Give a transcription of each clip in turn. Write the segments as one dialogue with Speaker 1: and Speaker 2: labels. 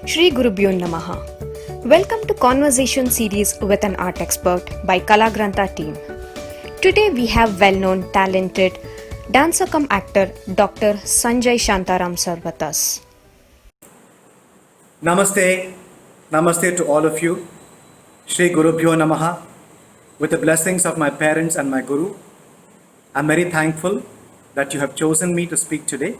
Speaker 1: Shri Gurubhyo Namaha. Welcome to Conversation Series with an Art Expert by Kalagrantha team. Today we have well-known, talented dancer cum actor Dr. Sanjay Shantharam sir with us.
Speaker 2: Namaste. Namaste to all of you. Shri Gurubhyo Namaha. With the blessings of my parents and my Guru, I'm very thankful that you have chosen me to speak today.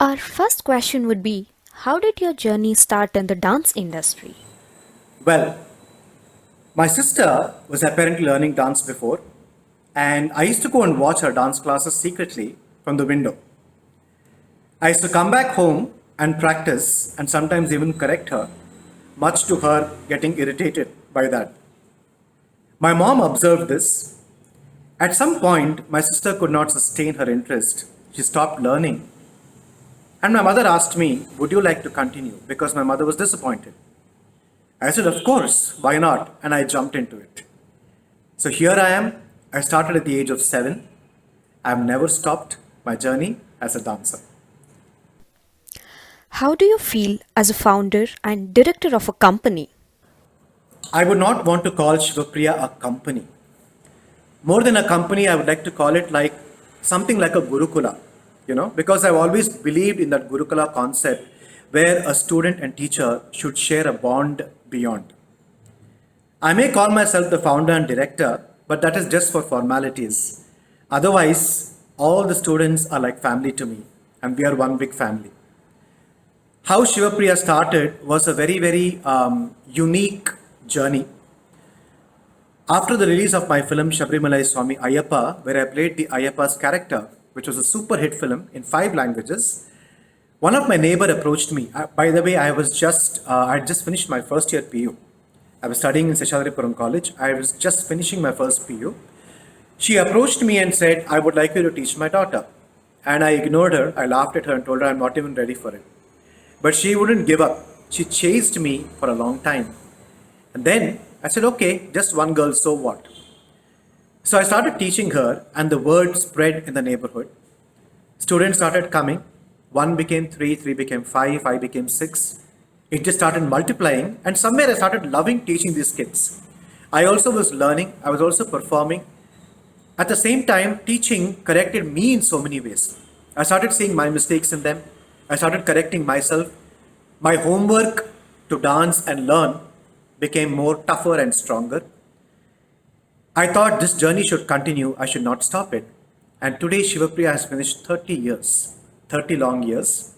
Speaker 1: Our first question would be, how did your journey start in the dance industry?
Speaker 2: Well, my sister was apparently learning dance before, and I used to go and watch her dance classes secretly from the window. I used to come back home and practice and sometimes even correct her, much to her getting irritated by that. My mom observed this. At some point, my sister could not sustain her interest. She stopped learning. And my mother asked me, would you like to continue? Because my mother was disappointed. I said, of course, why not? And I jumped into it. So here I am. I started at the age of 7. I've never stopped my journey as a dancer.
Speaker 1: How do you feel as a founder and director of a company?
Speaker 2: I would not want to call Shivapriya a company. More than a company, I would like to call it like something like a Gurukula, because I've always believed in that Gurukula concept where a student and teacher should share a bond beyond. I may call myself the founder and director, but that is just for formalities. Otherwise, all the students are like family to me, and we are one big family. How Shivapriya started was a very, very unique journey. After the release of my film Shabarimala Swami Ayyappa, where I played the Ayyappa's character, which was a super hit film in 5 languages, one of my neighbor approached me. By the way, I had just finished my first year PU. I was studying in Seshadripuram College. I was just finishing my first PU. She approached me and said, I would like you to teach my daughter. And I ignored her. I laughed at her and told her I'm not even ready for it. But she wouldn't give up. She chased me for a long time. And then I said, okay, just one girl, so what? So I started teaching her, and the word spread in the neighborhood. Students started coming. 1 became 3, 3 became 5, 5 became 6. It just started multiplying, and somewhere I started loving teaching these kids. I also was learning. I was also performing. At the same time, teaching corrected me in so many ways. I started seeing my mistakes in them. I started correcting myself. My homework to dance and learn became more tougher and stronger. I thought this journey should continue. I should not stop it. And today Shivapriya has finished 30 years, 30 long years.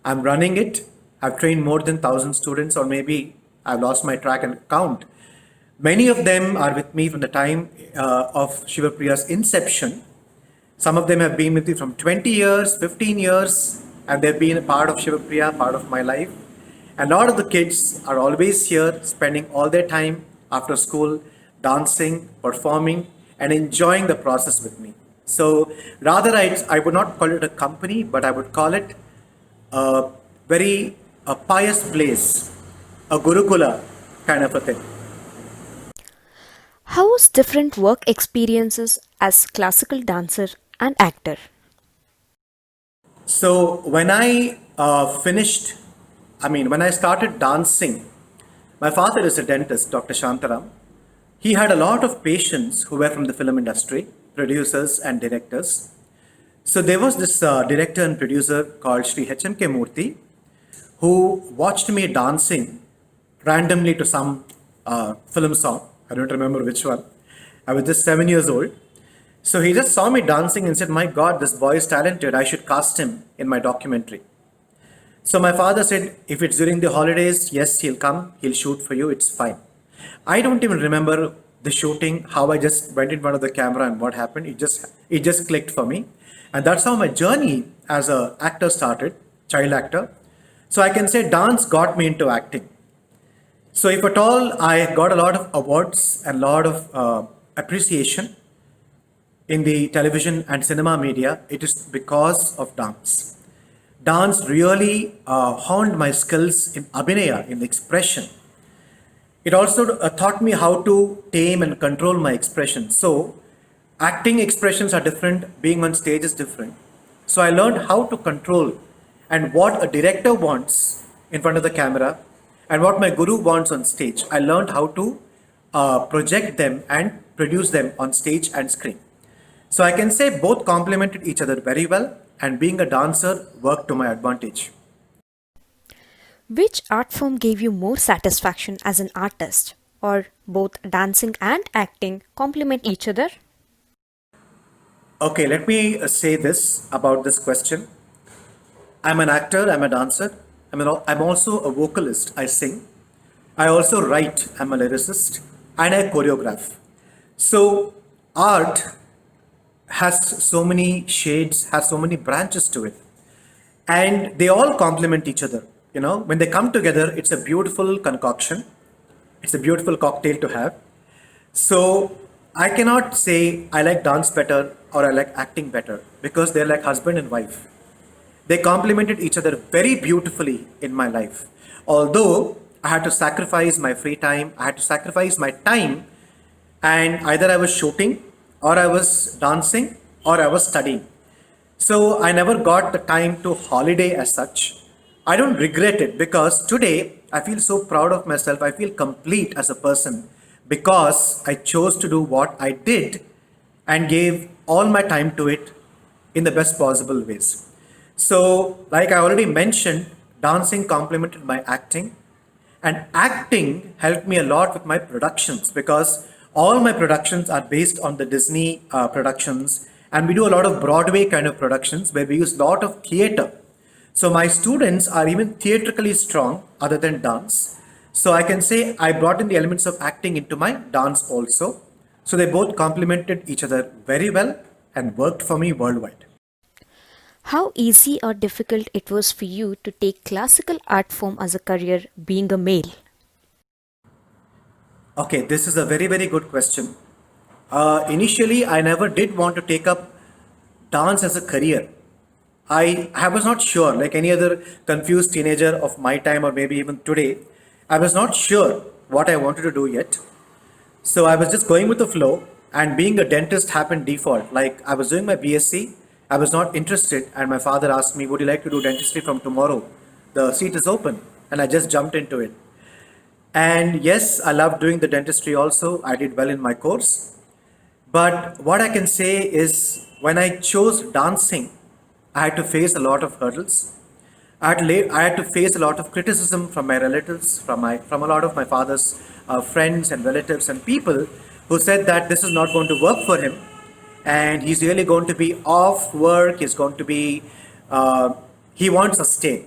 Speaker 2: I'm running it. I've trained more than 1,000 students, or maybe I've lost my track and count. Many of them are with me from the time of Shivapriya's inception. Some of them have been with me from 20 years, 15 years, and they've been a part of Shivapriya, part of my life. And a lot of the kids are always here, spending all their time after school, dancing, performing, and enjoying the process with me. So rather, I would not call it a company, but I would call it a very pious place, a Gurukula kind of a thing.
Speaker 1: How was different work experiences as classical dancer and actor?
Speaker 2: So when I when I started dancing, my father is a dentist, Dr. Sanjay. He had a lot of patients who were from the film industry, producers and directors. So there was this director and producer called Sri H.M.K. Murthy, who watched me dancing randomly to some film song. I don't remember which one. I was just 7 years old. So he just saw me dancing and said, my God, this boy is talented. I should cast him in my documentary. So my father said, if it's during the holidays, yes, he'll come. He'll shoot for you. It's fine. I don't even remember the shooting, how I just went in front of the camera and what happened. It just clicked for me. And that's how my journey as an actor started, child actor. So I can say dance got me into acting. So if at all, I got a lot of awards and a lot of appreciation in the television and cinema media, it is because of dance. Dance really honed my skills in abhinaya, in expression. It also taught me how to tame and control my expression. So acting expressions are different, being on stage is different. So I learned how to control and what a director wants in front of the camera and what my guru wants on stage. I learned how to project them and produce them on stage and screen. So I can say both complemented each other very well, and being a dancer worked to my advantage.
Speaker 1: Which art form gave you more satisfaction as an artist? Or both dancing and acting complement each other?
Speaker 2: Okay, let me say this about this question. I'm an actor, I'm a dancer, I'm also a vocalist, I sing. I also write, I'm a lyricist, and I choreograph. So, art has so many shades, has so many branches to it, and they all complement each other. You know, when they come together, it's a beautiful concoction, it's a beautiful cocktail to have. So, I cannot say I like dance better or I like acting better because they're like husband and wife. They complemented each other very beautifully in my life. Although I had to sacrifice my free time, I had to sacrifice my time, and either I was shooting or I was dancing or I was studying. So I never got the time to holiday as such. I don't regret it because today I feel so proud of myself. I feel complete as a person because I chose to do what I did and gave all my time to it in the best possible ways. So, like I already mentioned, dancing complemented my acting, and acting helped me a lot with my productions because all my productions are based on the Disney productions, and we do a lot of Broadway kind of productions where we use a lot of theater. So, my students are even theatrically strong other than dance. So, I can say I brought in the elements of acting into my dance also. So, they both complemented each other very well and worked for me worldwide.
Speaker 1: How easy or difficult it was for you to take classical art form as a career being a male?
Speaker 2: Okay, this is a very, very good question. Initially, I never did want to take up dance as a career. I was not sure, like any other confused teenager of my time or maybe even today, I was not sure what I wanted to do yet. So I was just going with the flow, and being a dentist happened default. Like I was doing my BSc, I was not interested, and my father asked me, "Would you like to do dentistry from tomorrow? The seat is open." And I just jumped into it. And yes, I loved doing the dentistry also. I did well in my course. But what I can say is when I chose dancing, I had to face a lot of hurdles. I had to face a lot of criticism from my relatives, from a lot of my father's friends and relatives and people who said that this is not going to work for him, and he's really going to be off work. He's going to be he wants a stay.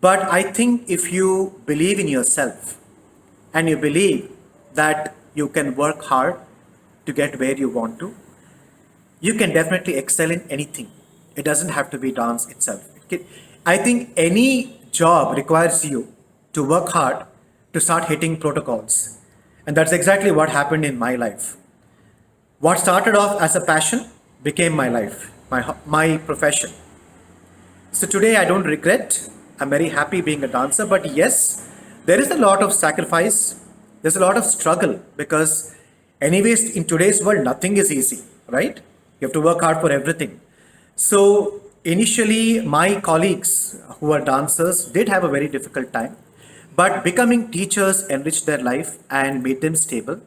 Speaker 2: But I think if you believe in yourself and you believe that you can work hard to get where you want to, you can definitely excel in anything. It doesn't have to be dance itself. I think any job requires you to work hard to start hitting protocols. And that's exactly what happened in my life. What started off as a passion became my life, my profession. So today I don't regret. I'm very happy being a dancer. But yes, there is a lot of sacrifice. There's a lot of struggle because, anyways, in today's world, nothing is easy, right? You have to work hard for everything. So initially, my colleagues who are dancers did have a very difficult time, but becoming teachers enriched their life and made them stable.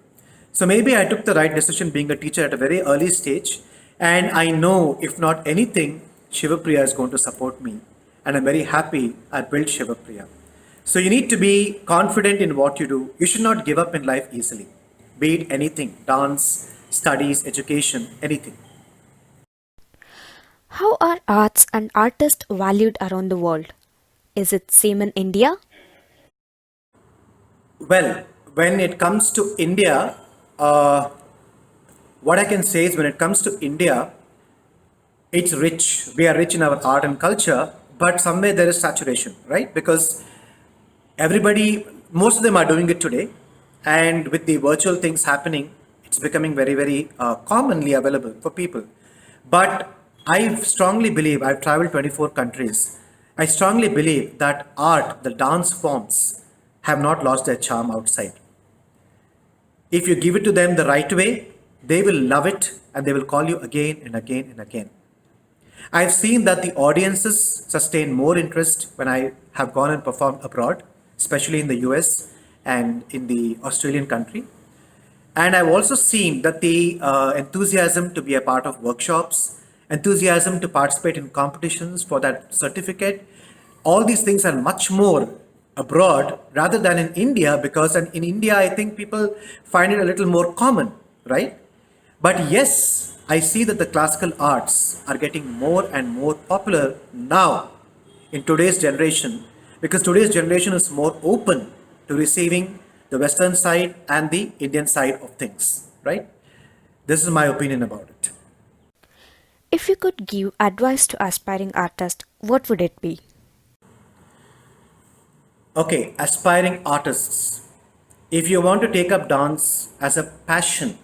Speaker 2: So maybe I took the right decision being a teacher at a very early stage, and I know if not anything, Shivapriya is going to support me, and I'm very happy I built Shivapriya. So you need to be confident in what you do. You should not give up in life easily, be it anything, dance, studies, education, anything.
Speaker 1: How are arts and artists valued around the world? Is it same in India?
Speaker 2: Well, when it comes to India, uh, what I can say is when it comes to India, it's rich. We are rich in our art and culture, but somewhere there is saturation, right? Because everybody, most of them are doing it today, and with the virtual things happening, it's becoming very, very commonly available for people. But I strongly believe, I've traveled 24 countries. I strongly believe that art, the dance forms, have not lost their charm outside. If you give it to them the right way, they will love it and they will call you again and again and again. I've seen that the audiences sustain more interest when I have gone and performed abroad, especially in the US and in the Australian country. And I've also seen that the enthusiasm to be a part of workshops, enthusiasm to participate in competitions for that certificate, all these things are much more abroad rather than in India, because in India, I think people find it a little more common, right? But yes, I see that the classical arts are getting more and more popular now in today's generation, because today's generation is more open to receiving the Western side and the Indian side of things, right? This is my opinion about it.
Speaker 1: If you could give advice to aspiring artists, what would it be?
Speaker 2: Okay, aspiring artists, if you want to take up dance as a passion,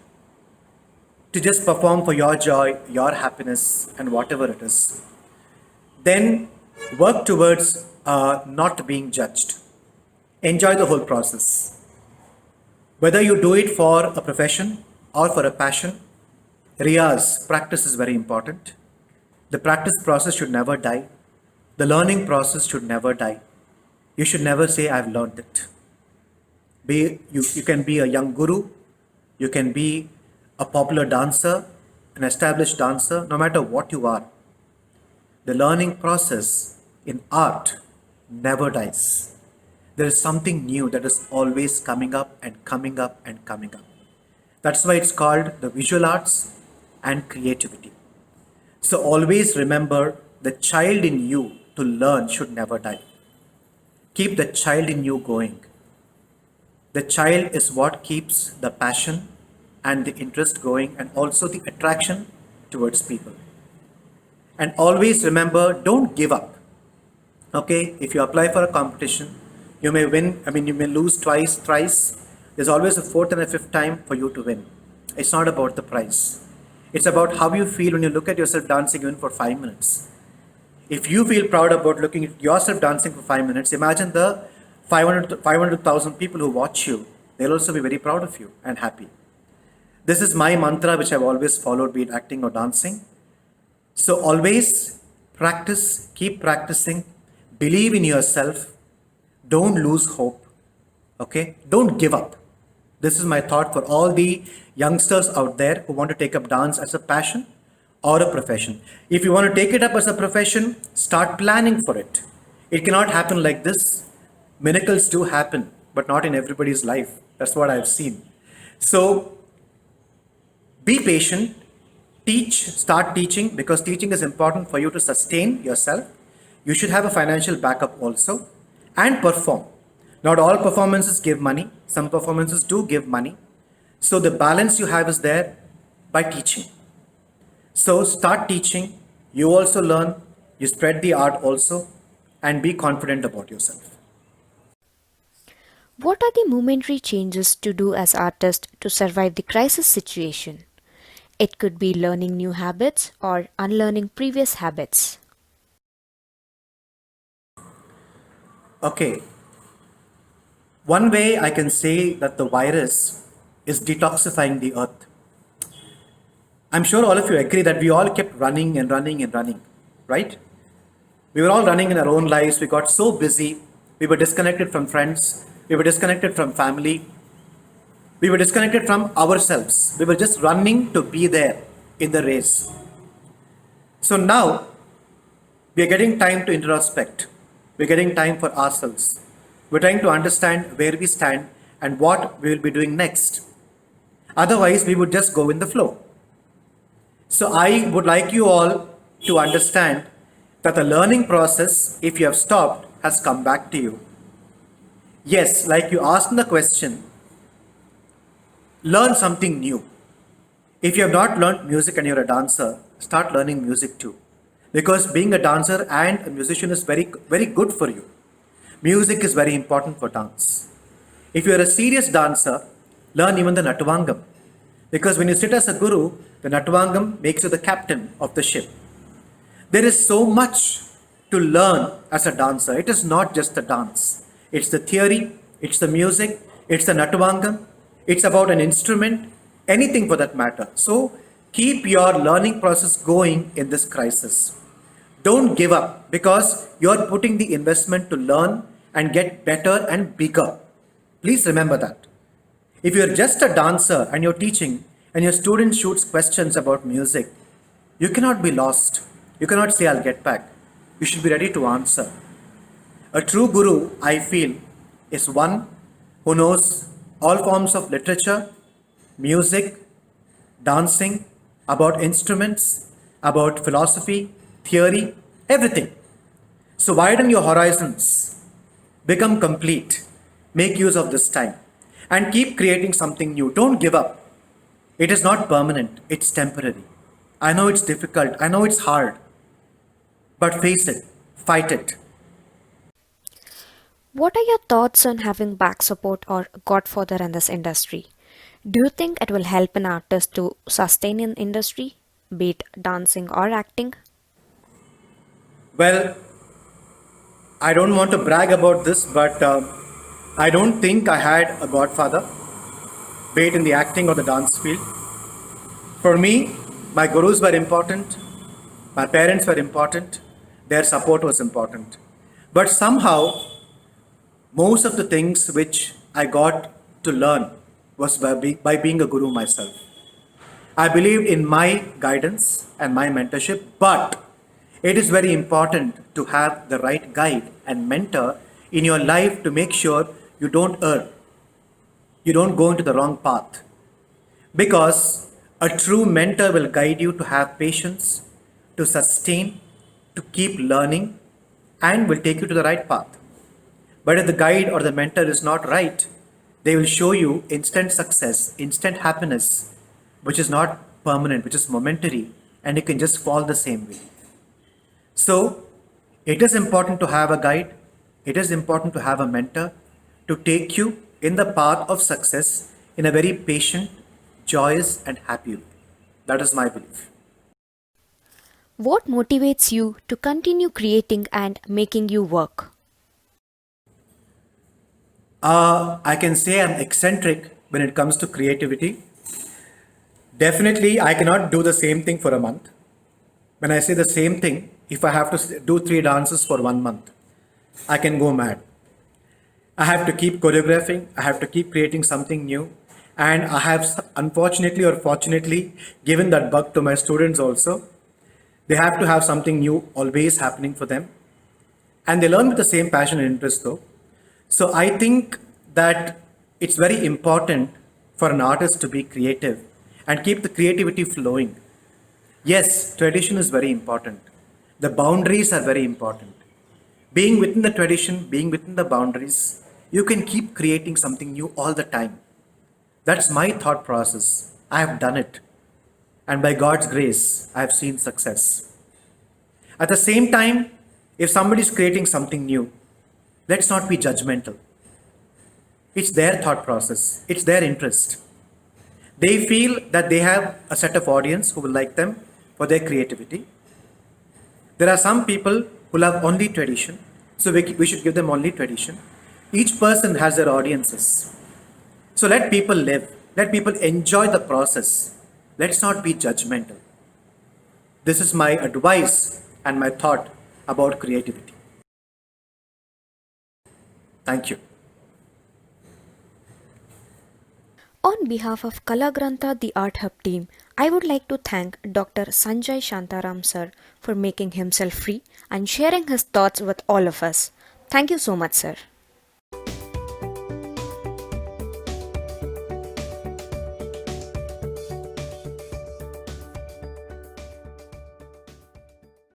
Speaker 2: to just perform for your joy, your happiness, and whatever it is, then work towards not being judged. Enjoy the whole process. Whether you do it for a profession or for a passion, Riyaz, practice is very important. The practice process should never die. The learning process should never die. You should never say, I've learned it. You can be a young guru, you can be a popular dancer, an established dancer, no matter what you are. The learning process in art never dies. There is something new that is always coming up and coming up and coming up. That's why it's called the visual arts and creativity. So always remember, the child in you to learn should never die. Keep the child in you going. The child is what keeps the passion and the interest going, and also the attraction towards people. And always remember, don't give up. Okay, if you apply for a competition, you may win, you may lose twice, thrice. There's always a fourth and a fifth time for you to win. It's not about the prize. It's about how you feel when you look at yourself dancing even for 5 minutes. If you feel proud about looking at yourself dancing for 5 minutes, imagine the 500,000 people who watch you. They'll also be very proud of you and happy. This is my mantra, which I've always followed, be it acting or dancing. So always practice, keep practicing, believe in yourself, don't lose hope, okay? Don't give up. This is my thought for all the youngsters out there who want to take up dance as a passion or a profession. If you want to take it up as a profession, start planning for it. It cannot happen like this. Miracles do happen, but not in everybody's life. That's what I've seen. So be patient, start teaching, because teaching is important for you to sustain yourself. You should have a financial backup also, and perform. Not all performances give money. Some performances do give money. So the balance you have is there by teaching. So start teaching. You also learn. You spread the art also, and be confident about yourself.
Speaker 1: What are the momentary changes to do as artists to survive the crisis situation? It could be learning new habits or unlearning previous habits.
Speaker 2: Okay. One way I can say that the virus is detoxifying the earth. I'm sure all of you agree that we all kept running and running and running, right? We were all running in our own lives. We got so busy. We were disconnected from friends. We were disconnected from family. We were disconnected from ourselves. We were just running to be there in the race. So now we are getting time to introspect. We're getting time for ourselves. We're trying to understand where we stand and what we will be doing next. Otherwise, we would just go in the flow. So I would like you all to understand that the learning process, if you have stopped, has come back to you. Yes, like you asked in the question, learn something new. If you have not learned music and you're a dancer, start learning music too. Because being a dancer and a musician is very, very good for you. Music is very important for dance. If you're a serious dancer, learn even the Natvangam. Because when you sit as a guru, the Natvangam makes you the captain of the ship. There is so much to learn as a dancer. It is not just the dance. It's the theory, it's the music, it's the Natvangam, it's about an instrument, anything for that matter. So keep your learning process going in this crisis. Don't give up because you're putting the investment to learn and get better and bigger. Please remember that. If you're just a dancer and you're teaching and your student shoots questions about music, you cannot be lost. You cannot say, I'll get back. You should be ready to answer. A true guru, I feel, is one who knows all forms of literature, music, dancing, about instruments, about philosophy, theory, everything. So widen your horizons, become complete, make use of this time, and keep creating something new. Don't give up. It is not permanent, it's temporary. I know it's difficult, I know it's hard, but face it, fight it.
Speaker 1: What are your thoughts on having back support or godfather in this industry? Do you think it will help an artist to sustain in industry, be it dancing or acting?
Speaker 2: Well, I don't want to brag about this, but I don't think I had a godfather, be it in the acting or the dance field. For me, my gurus were important, my parents were important, their support was important. But somehow, most of the things which I got to learn was by being a guru myself. I believed in my guidance and my mentorship, but it is very important to have the right guide and mentor in your life to make sure you don't err, you don't go into the wrong path. Because a true mentor will guide you to have patience, to sustain, to keep learning, and will take you to the right path. But if the guide or the mentor is not right, they will show you instant success, instant happiness, which is not permanent, which is momentary, and you can just fall the same way. So, it is important to have a guide, it is important to have a mentor to take you in the path of success in a very patient, joyous, and happy way. That is my belief.
Speaker 1: What motivates you to continue creating and making you work?
Speaker 2: I can say I'm eccentric when it comes to creativity. Definitely, I cannot do the same thing for a month. When I say the same thing, if I have to do 3 dances for 1 month, I can go mad. I have to keep choreographing, I have to keep creating something new, and I have, unfortunately or fortunately, given that bug to my students also. They have to have something new always happening for them, and they learn with the same passion and interest though. So I think that it's very important for an artist to be creative and keep the creativity flowing. Yes, tradition is very important. The boundaries are very important. Being within the tradition, being within the boundaries, you can keep creating something new all the time. That's my thought process. I have done it. And by God's grace, I have seen success. At the same time, if somebody is creating something new, let's not be judgmental. It's their thought process, it's their interest. They feel that they have a set of audience who will like them for their creativity. There are some people who love only tradition, so we should give them only tradition. Each person has their audiences. So let people live, let people enjoy the process. Let's not be judgmental. This is my advice and my thought about creativity. Thank you.
Speaker 1: On behalf of Kalagrantha, the Art Hub team, I would like to thank Dr. Sanjay Shantharam sir for making himself free and sharing his thoughts with all of us. Thank you so much, sir.